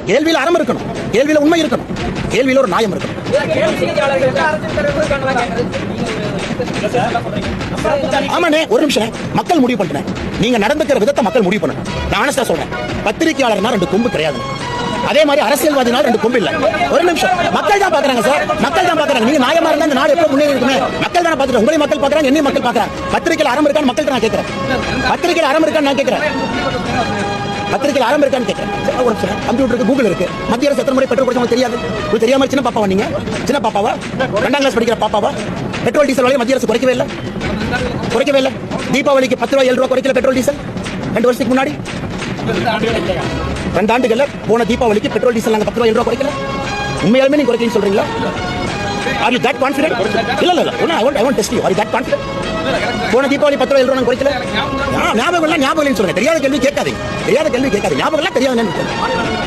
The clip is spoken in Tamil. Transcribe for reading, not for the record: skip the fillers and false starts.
கேள்வியில அறம் இருக்கணும், கேள்வியில உண்மை இருக்கணும், கேள்வியில ஒரு நியாயம் இருக்கணும். ஆமாண்ணே, ஒரு நிமிஷம், மக்கள் முடிவு பண்றேன். நீங்க நடந்துக்கிற விதத்தை மக்கள் முடிவு பண்ணணும். நான் ஆனஸ்டா சொல்றேன், பத்திரிகையாளர்னா 2 கொம்பு கிடையாது. அதே மாதிரி அரசியல்வாதினால 2 கொம்பு இல்ல. ஒரு நிமிஷம், மக்கள் தான் பாக்குறாங்க சார், மக்கள் தான் பாக்குறாங்க. நீங்க நியாயமா இருந்தா இந்த நாடு எப்ப முன்னேறி இருக்குமே. மக்கள் தான் பாத்துறாங்க, உங்களை மக்கள் பாக்குறாங்க, என்னையும் மக்கள் பாக்குறாங்க. பத்திரிகையில் அறம் இருக்கான்னு மக்கள்கிட்ட நான் கேட்கிறேன். பத்திரிகையில் அறம் இருக்கான்னு நான் கேட்கிறேன். பத்திரிகையில் அறம் இருக்கான்னு கேட்கிறேன். கம்ப்யூட்டர் இருக்கு, கூகுள் இருக்கு. மத்திய அரசு எத்தனை முறை பெட்ரோல் கொடுத்தவங்க தெரியாது. உங்களுக்கு தெரியாம சின்ன பாப்பாவா நீங்க? சின்ன பாப்பாவா? 2ஆம் கிளாஸ் படிக்கிற பாப்பாவா? பெட்ரோல் டீசல் விலையை மத்திய அரசு குறைக்கவே இல்லை, குறைக்கவே இல்லை. தீபாவளிக்கு 10 ரூபாய் 7 ரூபாய் குறைக்கல பெட்ரோல் டீசல் 2 வருஷத்துக்கு முன்னாடி. 2 ஆண்டுகள்ல போன தீபாவளிக்கு பெட்ரோல் டீசல் நாங்க 10 ரூபாய் 7 ரூபாய் குறைக்கல. உண்மையாலுமே நீங்க குறைக்கலன்னு சொல்றீங்களா? Are you that confident? இல்ல I want test you. Are you that confident? போன தீபாவளி 10 ரூபாய் 7 ரூபாய் குறைக்கல. ஞாபகம் இல்ல, ஞாபகம் இல்லைன்னு சொல்லுங்க. தெரியாத கேள்வி கேட்காதீங்க, தெரியாத கேள்வி கேட்காதீங்க. ஞாபகம் இல்ல, தெரியாதுன்னு